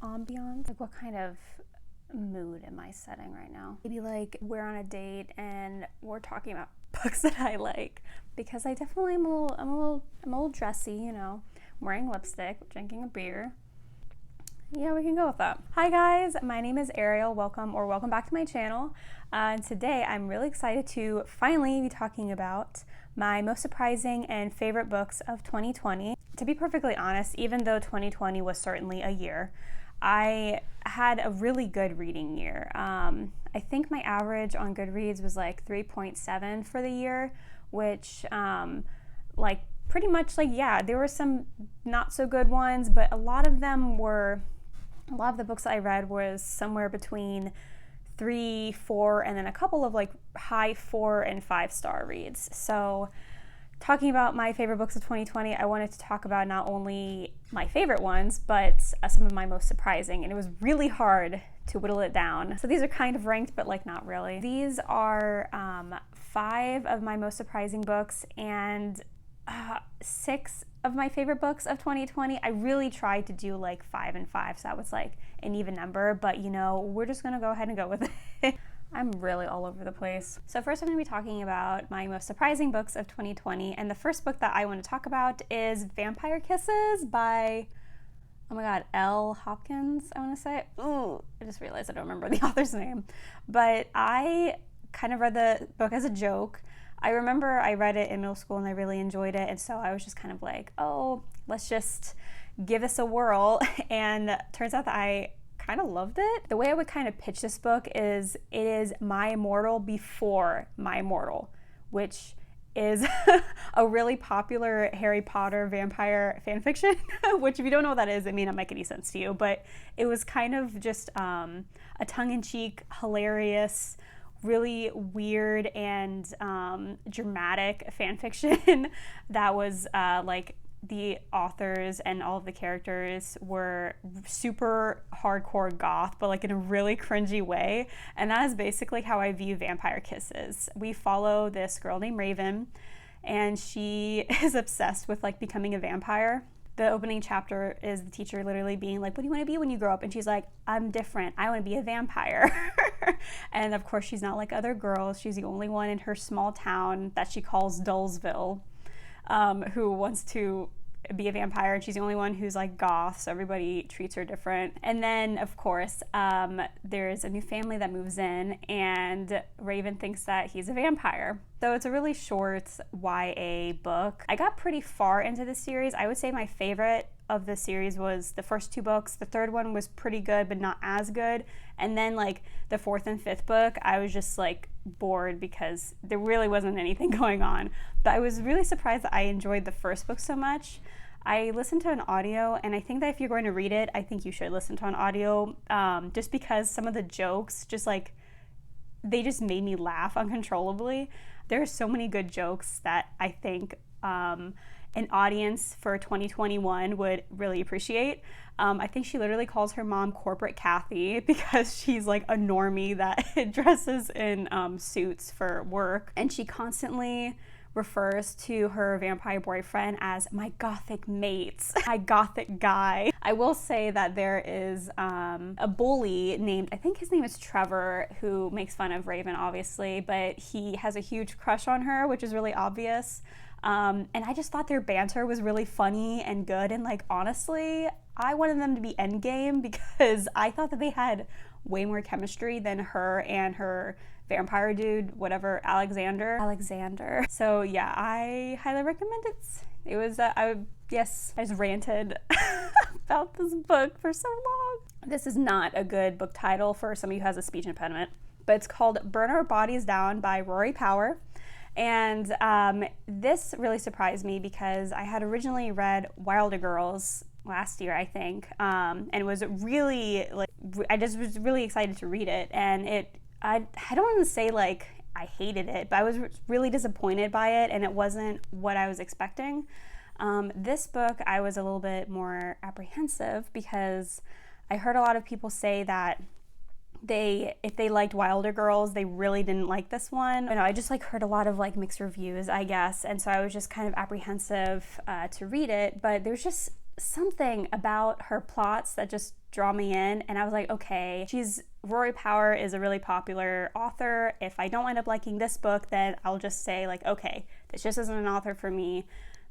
ambiance. Like, what kind of mood am I setting right now? Maybe like we're on a date and we're talking about books that I like, because I definitely am a little dressy, you know, wearing lipstick, drinking a beer. Yeah, we can go with that. Hi guys, my name is Ariel. Welcome back to my channel. And today I'm really excited to finally be talking about my most surprising and favorite books of 2020. To be perfectly honest, even though 2020 was certainly a year, I had a really good reading year. I think my average on Goodreads was like 3.7 for the year, which like pretty much like, yeah, there were some not so good ones, but a lot of the books that I read was somewhere between 3, 4, and then a couple of like high 4 and 5-star reads. So talking about my favorite books of 2020, I wanted to talk about not only my favorite ones, but some of my most surprising, and it was really hard to whittle it down. So these are kind of ranked, but like not really. These are 5 of my most surprising books and 6 of my favorite books of 2020. I really tried to do like 5 and 5, so that was like an even number, but you know, we're just gonna go ahead and go with it. I'm really all over the place. So first I'm going to be talking about my most surprising books of 2020, and the first book that I want to talk about is Vampire Kisses by, oh my god, L. Hopkins, I want to say. Ooh, I just realized I don't remember the author's name. But I kind of read the book as a joke. I remember I read it in middle school and I really enjoyed it, and so I was just kind of like, oh, let's just give this a whirl, and turns out that I kind of loved it. The way I would kind of pitch this book is it is My Immortal before My Immortal, which is a really popular Harry Potter vampire fanfiction, which if you don't know what that is, it may not make any sense to you, but it was kind of just a tongue-in-cheek, hilarious, really weird and dramatic fanfiction that was like the authors and all of the characters were super hardcore goth, but like in a really cringy way. And that is basically how I view Vampire Kisses. We follow this girl named Raven, and she is obsessed with like becoming a vampire. The opening chapter is the teacher literally being like, what do you want to be when you grow up? And she's like, I'm different. I want to be a vampire. And of course, she's not like other girls. She's the only one in her small town that she calls Dullsville, who wants to be a vampire, and she's the only one who's like goth, so everybody treats her different. And then of course there's a new family that moves in, and Raven thinks that he's a vampire. So it's a really short YA book. I got pretty far into the series. I would say my favorite of the series was the first 2 books. The third one was pretty good, but not as good. And then like the 4th and 5th book, I was just like bored because there really wasn't anything going on. But I was really surprised that I enjoyed the first book so much. I listened to an audio, and I think that if you're going to read it, I think you should listen to an audio, just because some of the jokes just like, they just made me laugh uncontrollably. There are so many good jokes that I think an audience for 2021 would really appreciate. I think she literally calls her mom Corporate Kathy because she's like a normie that dresses in suits for work, and she constantly refers to her vampire boyfriend as my gothic mates, my gothic guy. I will say that there is a bully named, I think his name is Trevor, who makes fun of Raven obviously, but he has a huge crush on her, which is really obvious. And I just thought their banter was really funny and good, and like honestly, I wanted them to be endgame because I thought that they had way more chemistry than her and her vampire dude, whatever, Alexander. So yeah, I highly recommend it. It was, I just ranted about this book for so long. This is not a good book title for somebody who has a speech impediment, but it's called Burn Our Bodies Down by Rory Power. And this really surprised me because I had originally read Wilder Girls last year, I think, and was really like, I just was really excited to read it, and I don't want to say like I hated it, but I was really disappointed by it, and it wasn't what I was expecting. This book, I was a little bit more apprehensive because I heard a lot of people say that if they liked Wilder Girls, they really didn't like this one. I just like heard a lot of like mixed reviews, I guess, and so I was just kind of apprehensive to read it, but there's just something about her plots that just draw me in, and I was like, okay, Rory Power is a really popular author. If I don't end up liking this book, then I'll just say like, okay, this just isn't an author for me.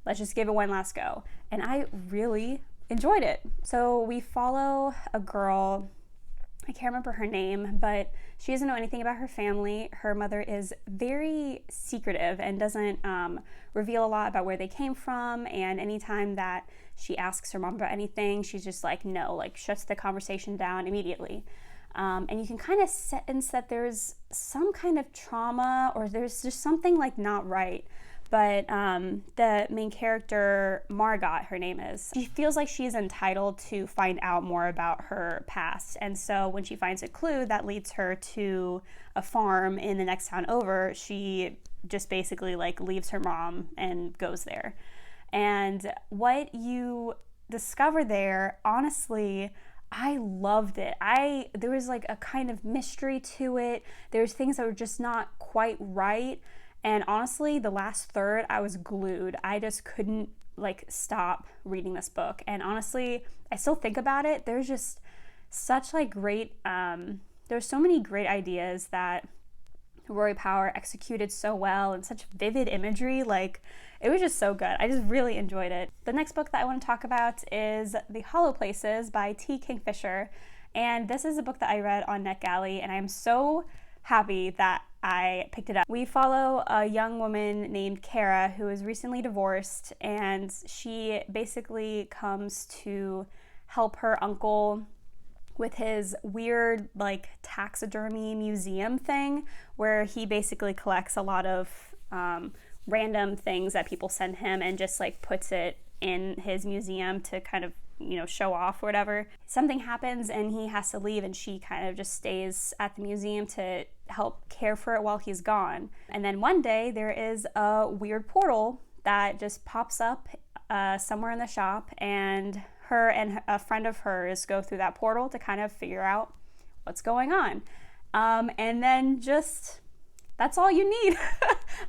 Let's just give it one last go. And I really enjoyed it. So we follow a girl, I can't remember her name, but she doesn't know anything about her family. Her mother is very secretive and doesn't reveal a lot about where they came from, and anytime that she asks her mom about anything, she's just like, no, like shuts the conversation down immediately. And you can kind of sense that there's some kind of trauma, or there's just something like not right. But the main character, Margot, her name is, she feels like she's entitled to find out more about her past. And so when she finds a clue that leads her to a farm in the next town over, she just basically like leaves her mom and goes there. And what you discover there, honestly, I loved it. There was like a kind of mystery to it. There's things that were just not quite right. And honestly, the last third, I was glued. I just couldn't like stop reading this book. And honestly, I still think about it. There's just such like great, there's so many great ideas that Rory Power executed so well, and such vivid imagery. Like, it was just so good. I just really enjoyed it. The next book that I want to talk about is The Hollow Places by T. Kingfisher. And this is a book that I read on NetGalley, and I'm so happy that I picked it up. We follow a young woman named Kara who is recently divorced, and she basically comes to help her uncle with his weird like taxidermy museum thing, where he basically collects a lot of random things that people send him and just like puts it in his museum to kind of, you know, show off or whatever. Something happens and he has to leave, and she kind of just stays at the museum to help care for it while he's gone. And then one day there is a weird portal that just pops up somewhere in the shop, and her and a friend of hers go through that portal to kind of figure out what's going on. And then just, that's all you need.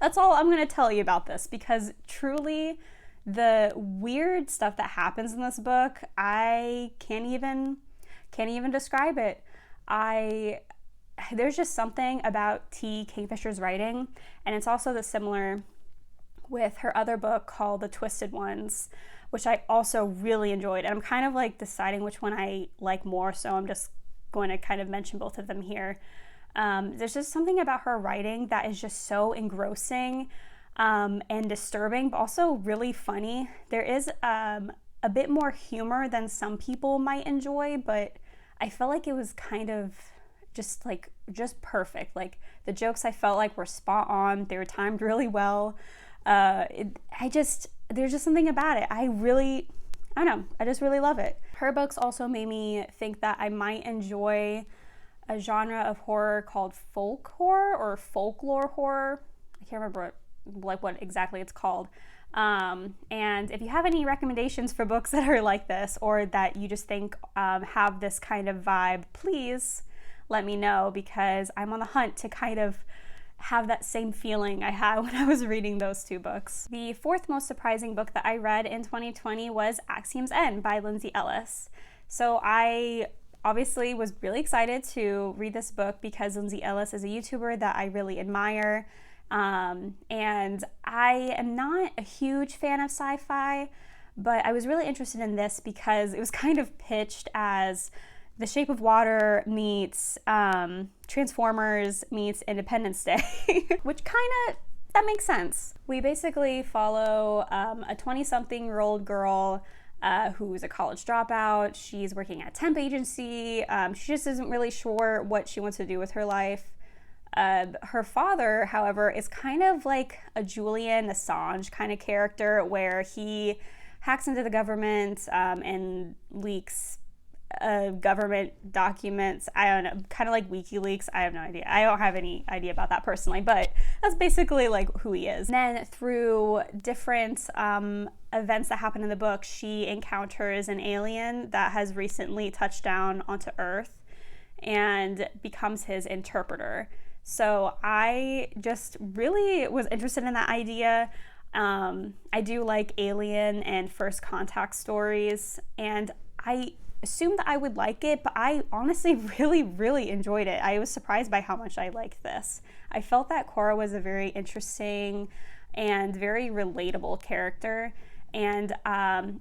That's all I'm going to tell you about this, because truly the weird stuff that happens in this book, I can't even describe it. There's just something about T. Kingfisher's writing, and it's also similar with her other book called The Twisted Ones, which I also really enjoyed. And I'm kind of like deciding which one I like more, so I'm just going to kind of mention both of them here. There's just something about her writing that is just so engrossing and disturbing, but also really funny. There is a bit more humor than some people might enjoy, but I felt like it was kind of just perfect. Like, the jokes I felt like were spot on. They were timed really well. There's just something about it. I don't know, I just really love it. Her books also made me think that I might enjoy a genre of horror called folk horror or folklore horror. I can't remember what exactly it's called. And if you have any recommendations for books that are like this, or that you just think have this kind of vibe, please let me know, because I'm on the hunt to kind of have that same feeling I had when I was reading those two books. The fourth most surprising book that I read in 2020 was Axioms by Lindsay Ellis. So I obviously was really excited to read this book because Lindsay Ellis is a YouTuber that I really admire. And I am not a huge fan of sci-fi, but I was really interested in this because it was kind of pitched as The Shape of Water meets Transformers meets Independence Day, which that makes sense. We basically follow a 20-something-year-old girl who's a college dropout. She's working at a temp agency. She just isn't really sure what she wants to do with her life. Her father, however, is kind of like a Julian Assange kind of character, where he hacks into the government and leaks government documents. I don't know, kind of like WikiLeaks. I have no idea. I don't have any idea about that personally, but that's basically like who he is. And then through different events that happen in the book, she encounters an alien that has recently touched down onto Earth and becomes his interpreter. So I just really was interested in that idea. I do like alien and first contact stories, and I assumed that I would like it, but I honestly really enjoyed it. I was surprised by how much I liked this. I felt that Cora was a very interesting and very relatable character. And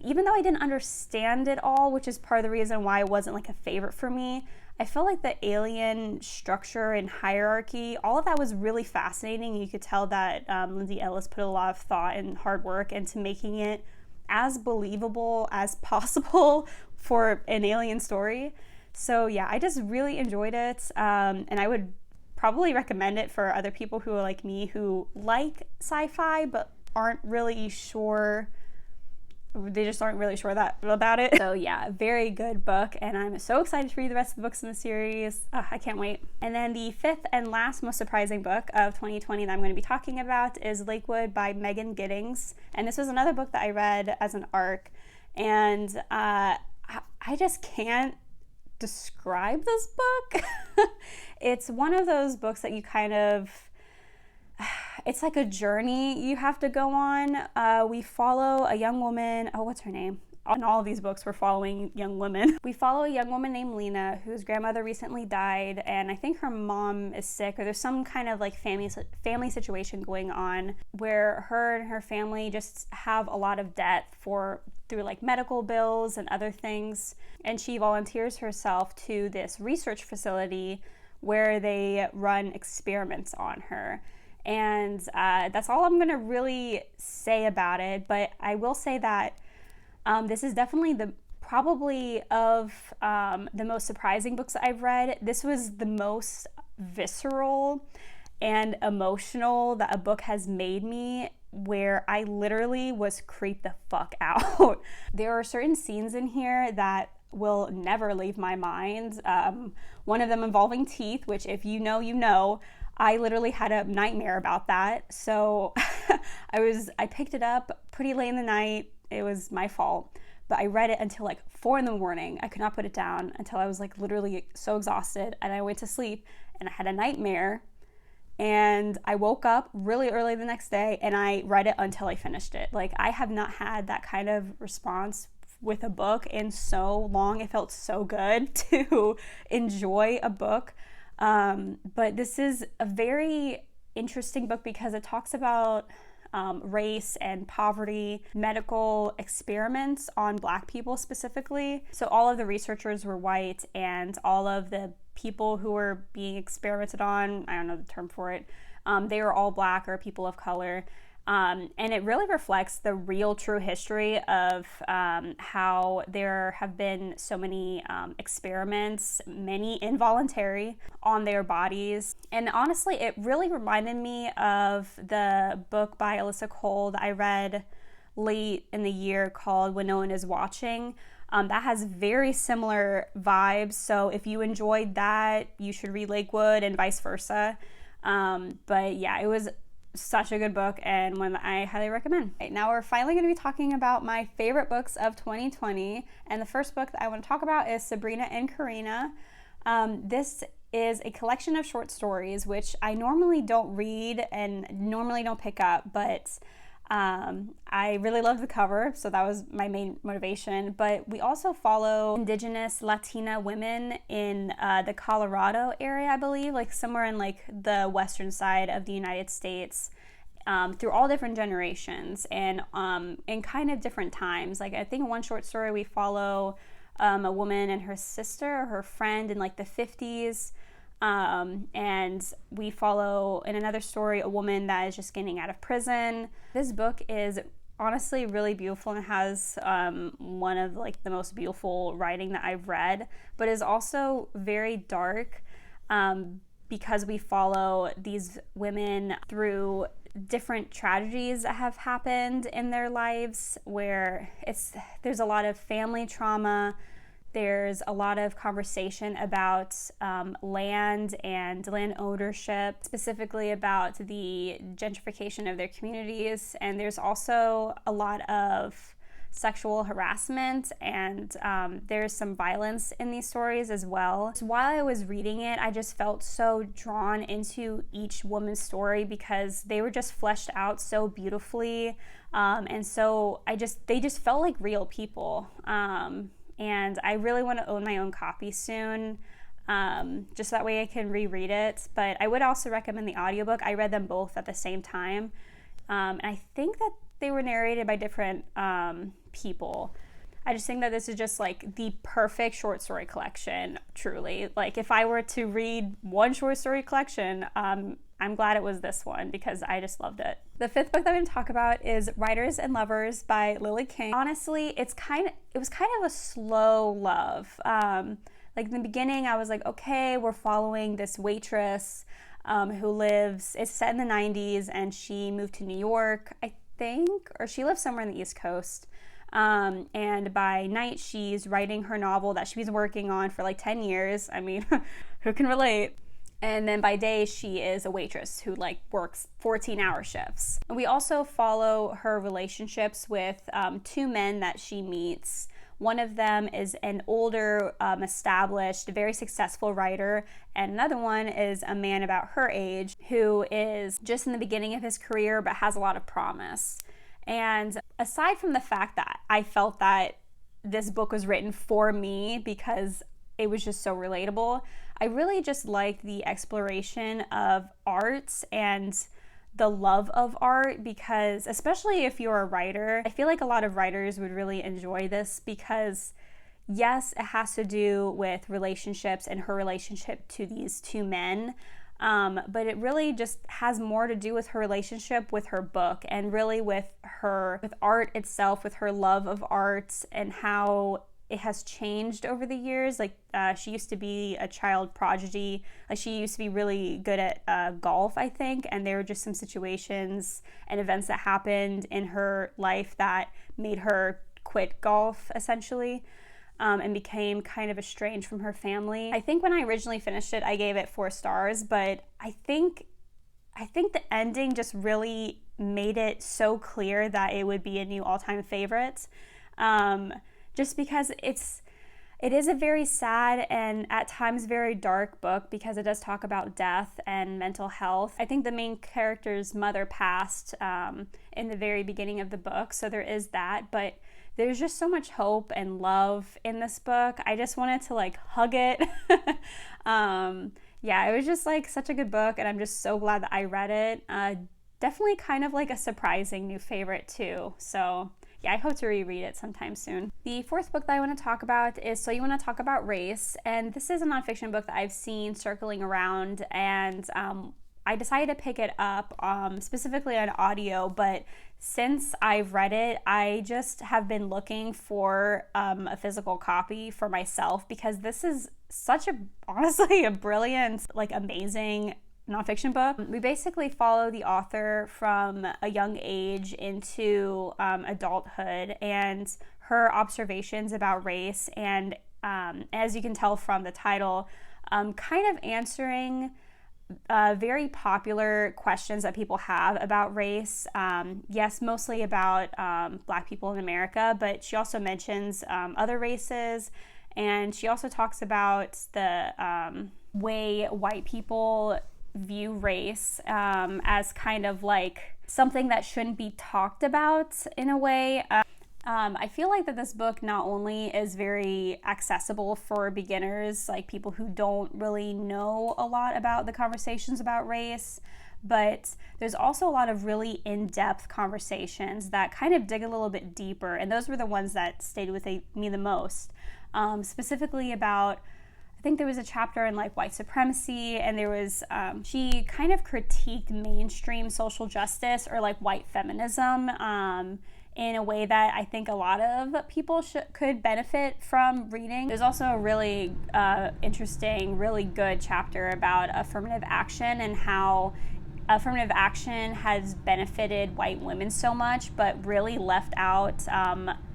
even though I didn't understand it all, which is part of the reason why it wasn't like a favorite for me, I felt like the alien structure and hierarchy, all of that was really fascinating. You could tell that Lindsay Ellis put a lot of thought and hard work into making it as believable as possible for an alien story. So yeah, I just really enjoyed it, and I would probably recommend it for other people who are like me, who like sci-fi but aren't really sure. They just aren't really sure about it. So yeah, very good book, and I'm so excited to read the rest of the books in the series. I can't wait. And then the fifth and last most surprising book of 2020 that I'm going to be talking about is Lakewood by Megan Giddings. And this was another book that I read as an ARC, and I just can't describe this book. It's one of those books that you kind of, it's like a journey you have to go on. We follow a young woman, what's her name? In all of these books, we're following young women. We follow a young woman named Lena, whose grandmother recently died, and I think her mom is sick, or there's some kind of like family situation going on where her and her family just have a lot of debt through like medical bills and other things. And she volunteers herself to this research facility where they run experiments on her. And that's all I'm gonna really say about it, but I will say that this is definitely probably of the most surprising books that I've read. This was the most visceral and emotional that a book has made me, where I literally was creeped the fuck out. There are certain scenes in here that will never leave my mind. One of them involving teeth, which if you know, you know. I literally had a nightmare about that. So I picked it up pretty late in the night. It was my fault. But I read it until like 4 a.m. I could not put it down until I was like literally so exhausted, and I went to sleep and I had a nightmare, and I woke up really early the next day and I read it until I finished it. Like, I have not had that kind of response with a book in so long. It felt so good to enjoy a book. But this is a very interesting book because it talks about race and poverty, medical experiments on Black people specifically. So all of the researchers were white, and all of the people who were being experimented on, I don't know the term for it, they were all Black or people of color. And it really reflects the real true history of how there have been so many experiments, many involuntary, on their bodies. And honestly, it really reminded me of the book by Alyssa Cole that I read late in the year called When No One Is Watching. That has very similar vibes. So if you enjoyed that, you should read Lakewood, and vice versa. But yeah, it was such a good book, and one that I highly recommend. Right, now we're finally going to be talking about my favorite books of 2020, and the first book that I want to talk about is Sabrina and Karina. This is a collection of short stories, which I normally don't read and normally don't pick up, but I really loved the cover, so that was my main motivation. But we also follow Indigenous Latina women in the Colorado area, I believe, like somewhere in like the western side of the United States, through all different generations and in kind of different times. Like, I think in one short story we follow a woman and her sister or her friend in like the 50s. And we follow in another story a woman that is just getting out of prison. This book is honestly really beautiful and has one of like the most beautiful writing that I've read, but is also very dark because we follow these women through different tragedies that have happened in their lives, where there's a lot of family trauma. There's a lot of conversation about land and land ownership, specifically about the gentrification of their communities. And there's also a lot of sexual harassment, and there's some violence in these stories as well. So while I was reading it, I just felt so drawn into each woman's story because they were just fleshed out so beautifully, and so they just felt like real people, and I really want to own my own copy soon. Just that way I can reread it. But I would also recommend the audiobook. I read them both at the same time. And I think that they were narrated by different people. I just think that this is just like the perfect short story collection, truly. Like if I were to read one short story collection, I'm glad it was this one because I just loved it. The fifth book that I'm going to talk about is Writers and Lovers by Lily King. Honestly, it was kind of a slow love. Like in the beginning, I was like, okay, we're following this waitress who lives, it's set in the 90s, and she moved to New York, I think, or she lives somewhere in the East Coast. And by night, she's writing her novel that she's been working on for like 10 years. I mean, who can relate? And then by day, she is a waitress who like works 14-hour shifts. And we also follow her relationships with two men that she meets. One of them is an older, established, very successful writer, and another one is a man about her age who is just in the beginning of his career but has a lot of promise. And aside from the fact that I felt that this book was written for me because it was just so relatable, I really just liked the exploration of art and the love of art, because especially if you're a writer, I feel like a lot of writers would really enjoy this because yes, it has to do with relationships and her relationship to these two men, but it really just has more to do with her relationship with her book and really with art itself, with her love of art and how it has changed over the years. Like she used to be a child prodigy. Like she used to be really good at golf, I think, and there were just some situations and events that happened in her life that made her quit golf essentially, and became kind of estranged from her family. I think when I originally finished it, I gave it 4 stars, but I think the ending just really made it so clear that it would be a new all-time favorite. Just because it is a very sad and at times very dark book because it does talk about death and mental health. I think the main character's mother passed in the very beginning of the book, so there is that, but there's just so much hope and love in this book. I just wanted to like hug it. Yeah, it was just like such a good book, and I'm just so glad that I read it. Definitely kind of like a surprising new favorite too, so yeah, I hope to reread it sometime soon. The fourth book that I want to talk about is So You Want to Talk About Race, and this is a nonfiction book that I've seen circling around, and I decided to pick it up specifically on audio, but since I've read it, I just have been looking for a physical copy for myself because this is honestly a brilliant, like amazing nonfiction book. We basically follow the author from a young age into adulthood and her observations about race, and as you can tell from the title, kind of answering very popular questions that people have about race. Yes, mostly about Black people in America, but she also mentions other races, and she also talks about the way white people view race as kind of like something that shouldn't be talked about in a way. I feel like that this book not only is very accessible for beginners, like people who don't really know a lot about the conversations about race, but there's also a lot of really in-depth conversations that kind of dig a little bit deeper, and those were the ones that stayed with me the most. Specifically about, I think there was a chapter in like white supremacy, and there was, she kind of critiqued mainstream social justice or like white feminism in a way that I think a lot of people could benefit from reading. There's also a really interesting, really good chapter about affirmative action and how affirmative action has benefited white women so much, but really left out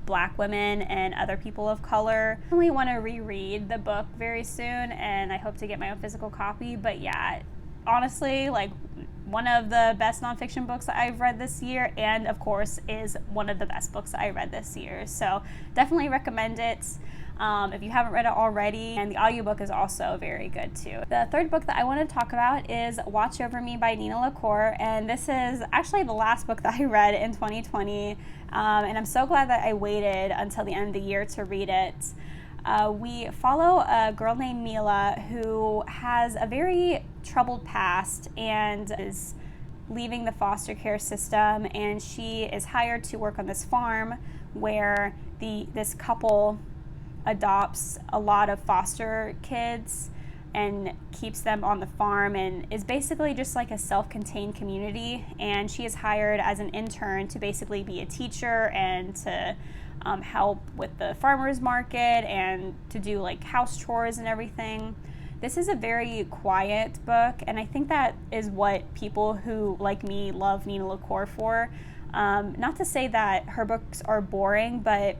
Black women and other people of color. I really want to reread the book very soon, and I hope to get my own physical copy. But yeah, honestly, like one of the best nonfiction books that I've read this year, and of course is one of the best books that I read this year. So definitely recommend it if you haven't read it already, and the audiobook is also very good too. The third book that I want to talk about is Watch Over Me by Nina LaCour, and this is actually the last book that I read in 2020, and I'm so glad that I waited until the end of the year to read it. We follow a girl named Mila who has a very troubled past and is leaving the foster care system, and she is hired to work on this farm where this couple adopts a lot of foster kids and keeps them on the farm, and is basically just like a self-contained community. And she is hired as an intern to basically be a teacher and to help with the farmers market and to do like house chores and everything. This is a very quiet book, and I think that is what people who like me love Nina LaCour for. Not to say that her books are boring, but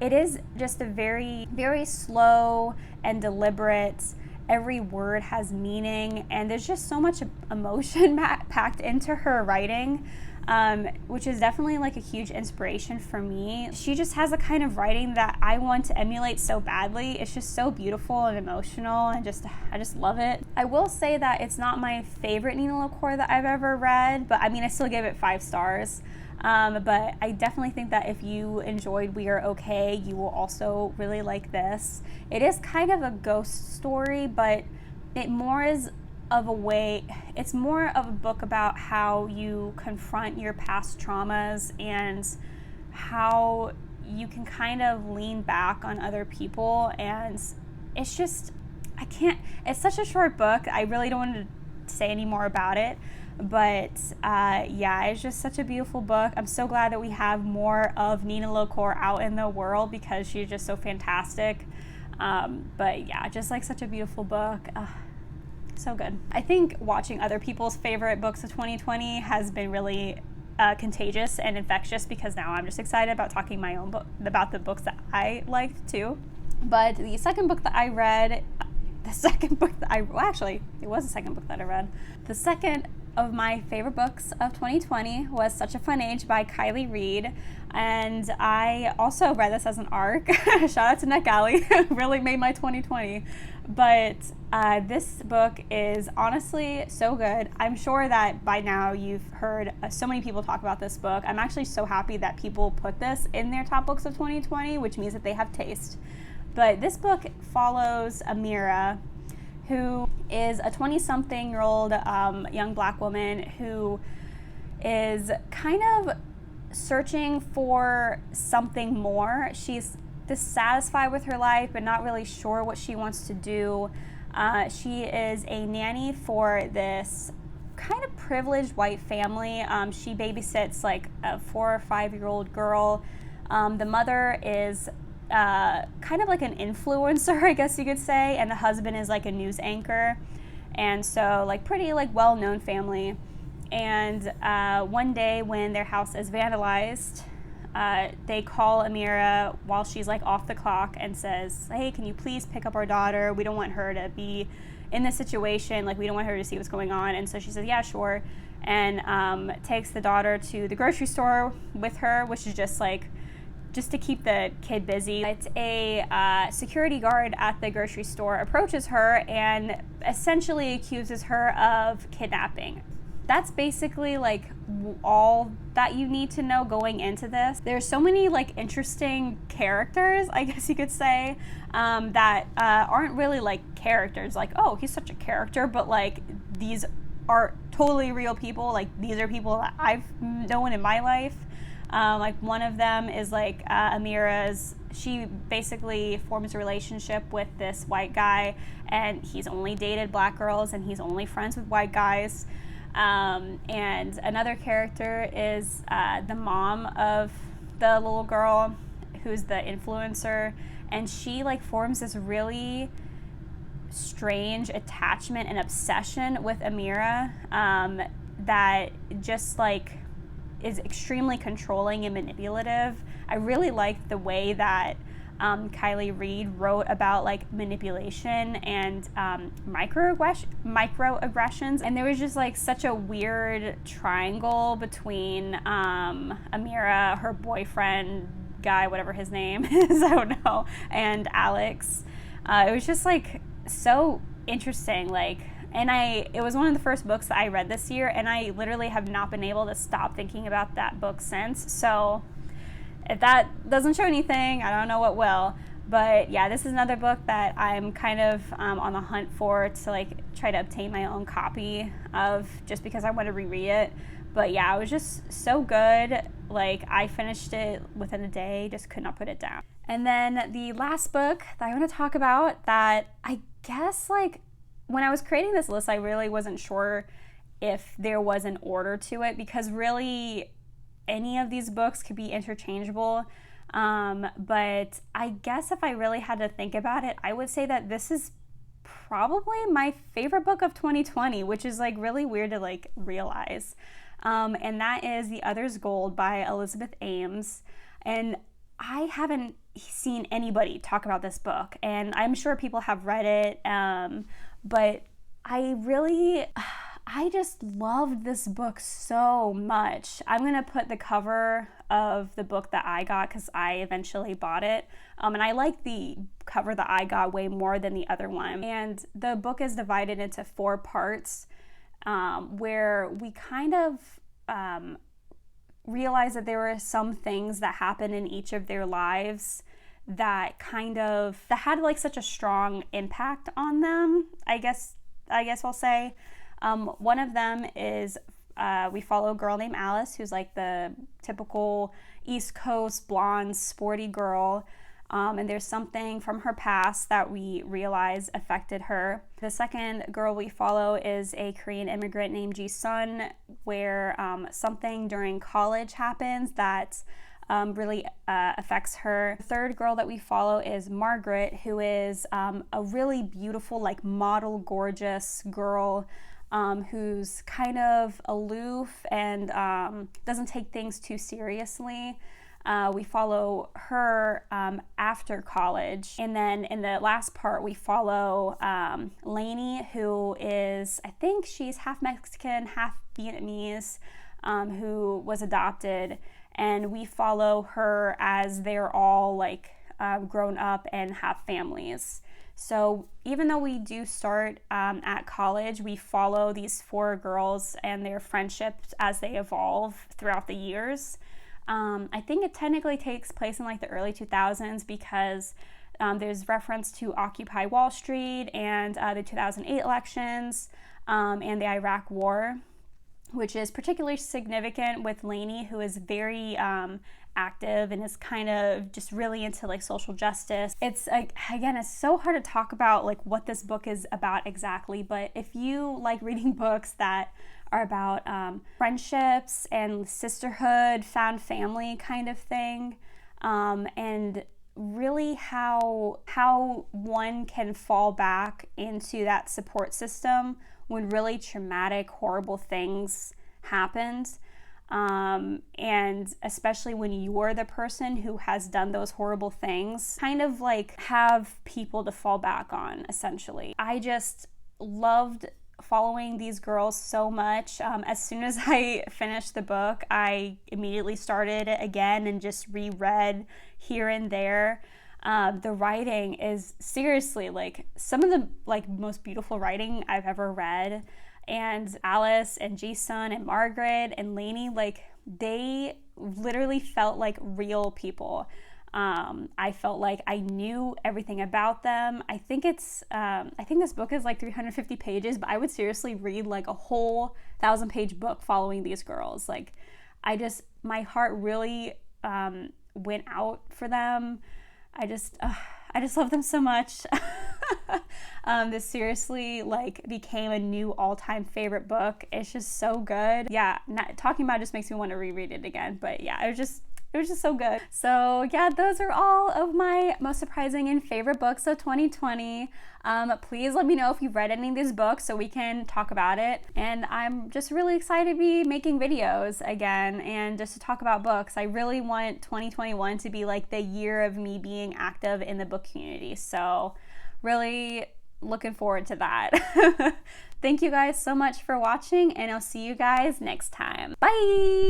it is just a very, very slow and deliberate. Every word has meaning, and there's just so much emotion packed into her writing, which is definitely like a huge inspiration for me. She just has a kind of writing that I want to emulate so badly. It's just so beautiful and emotional, and I just love it. I will say that it's not my favorite Nina LaCour that I've ever read, but I mean, I still give it 5 stars. But I definitely think that if you enjoyed We Are Okay, you will also really like this. It is kind of a ghost story, but it's more of a book about how you confront your past traumas and how you can kind of lean back on other people. And it's just, it's such a short book. I really don't want to say any more about it. But yeah, it's just such a beautiful book. I'm so glad that we have more of Nina LaCour out in the world because she's just so fantastic. But yeah, just like such a beautiful book. So good. I think watching other people's favorite books of 2020 has been really contagious and infectious, because now I'm just excited about talking my own book about the books that I liked too. But the second book that I read, actually, it was the second book that I read. The second of my favorite books of 2020 was Such a Fun Age by Kylie Reed, and I also read this as an ARC. Shout out to NetGalley, really made my 2020. But this book is honestly so good. I'm sure that by now you've heard so many people talk about this book. I'm actually so happy that people put this in their top books of 2020, which means that they have taste. But this book follows Amira, who is a 20-something-year-old young black woman who is kind of searching for something more. She's dissatisfied with her life, but not really sure what she wants to do. She is a nanny for this kind of privileged white family. She babysits like a 4 or 5-year-old girl. The mother is kind of like an influencer, I guess you could say, and the husband is like a news anchor, and so like pretty like well-known family. And one day when their house is vandalized, they call Amira while she's like off the clock and says, hey, can you please pick up our daughter? We don't want her to be in this situation, like we don't want her to see what's going on. And so she says, yeah, sure, and takes the daughter to the grocery store with her, which is just to keep the kid busy. It's a security guard at the grocery store approaches her and essentially accuses her of kidnapping. That's basically like all that you need to know going into this. There's so many like interesting characters, I guess you could say, that aren't really like characters, like, oh, he's such a character, but like these are totally real people. Like these are people that I've known in my life. Like one of them is like she basically forms a relationship with this white guy, and he's only dated black girls and he's only friends with white guys. And another character is the mom of the little girl who's the influencer, and she like forms this really strange attachment and obsession with Amira that just like is extremely controlling and manipulative. I really like the way that Kylie Reed, wrote about like manipulation and microaggressions, and there was just like such a weird triangle between Amira, her boyfriend guy, whatever his name is, I don't know, and Alex. It was just like so interesting, like, and it was one of the first books that I read this year, and I literally have not been able to stop thinking about that book since. So if that doesn't show anything, I don't know what will. But yeah, this is another book that I'm kind of on the hunt for, to like try to obtain my own copy of, just because I want to reread it. But yeah, it was just so good. Like, I finished it within a day, just could not put it down. And then the last book that I want to talk about, that I guess, like, when I was creating this list, I really wasn't sure if there was an order to it, because really any of these books could be interchangeable. But I guess if I really had to think about it, I would say that this is probably my favorite book of 2020, which is like really weird to like realize. And that is The Other's Gold by Elizabeth Ames. And I haven't seen anybody talk about this book, and I'm sure people have read it, but I just loved this book so much. I'm going to put the cover of the book that I got, because I eventually bought it, and I like the cover that I got way more than the other one. And the book is divided into 4 parts, where we kind of realize that there were some things that happened in each of their lives that had like such a strong impact on them, I guess I'll say. One of them is we follow a girl named Alice, who's like the typical East Coast blonde sporty girl, and there's something from her past that we realize affected her. The second girl we follow is a Korean immigrant named Ji-sun, where something during college happens that really affects her. The third girl that we follow is Margaret, who is a really beautiful, like model gorgeous girl, who's kind of aloof and doesn't take things too seriously. We follow her after college. And then in the last part, we follow Lainey, who is, I think she's half Mexican, half Vietnamese, who was adopted. And we follow her as they're all like grown up and have families. So even though we do start at college, we follow these 4 girls and their friendships as they evolve throughout the years. I think it technically takes place in like the early 2000s, because there's reference to Occupy Wall Street and the 2008 elections and the Iraq War, which is particularly significant with Lainey, who is very active and is kind of just really into like social justice. It's like, again, it's so hard to talk about like what this book is about exactly, but if you like reading books that are about friendships and sisterhood, found family kind of thing, and really how one can fall back into that support system when really traumatic, horrible things happened, and especially when you're the person who has done those horrible things, kind of like have people to fall back on, essentially. I just loved following these girls so much. As soon as I finished the book, I immediately started it again and just reread here and there. The writing is seriously like some of the like most beautiful writing I've ever read. And Alice and Ji-sun and Margaret and Lainey, like they literally felt like real people. I felt like I knew everything about them. I think this book is like 350 pages, but I would seriously read like a whole 1,000-page book following these girls. Like my heart really went out for them. I just love them so much. This seriously like became a new all-time favorite book. It's just so good. Yeah, talking about it just makes me want to reread it again. But yeah, It was just so good. So yeah, those are all of my most surprising and favorite books of 2020. Please let me know if you've read any of these books so we can talk about it. And I'm just really excited to be making videos again and just to talk about books. I really want 2021 to be like the year of me being active in the book community. So really looking forward to that. Thank you guys so much for watching, and I'll see you guys next time. Bye!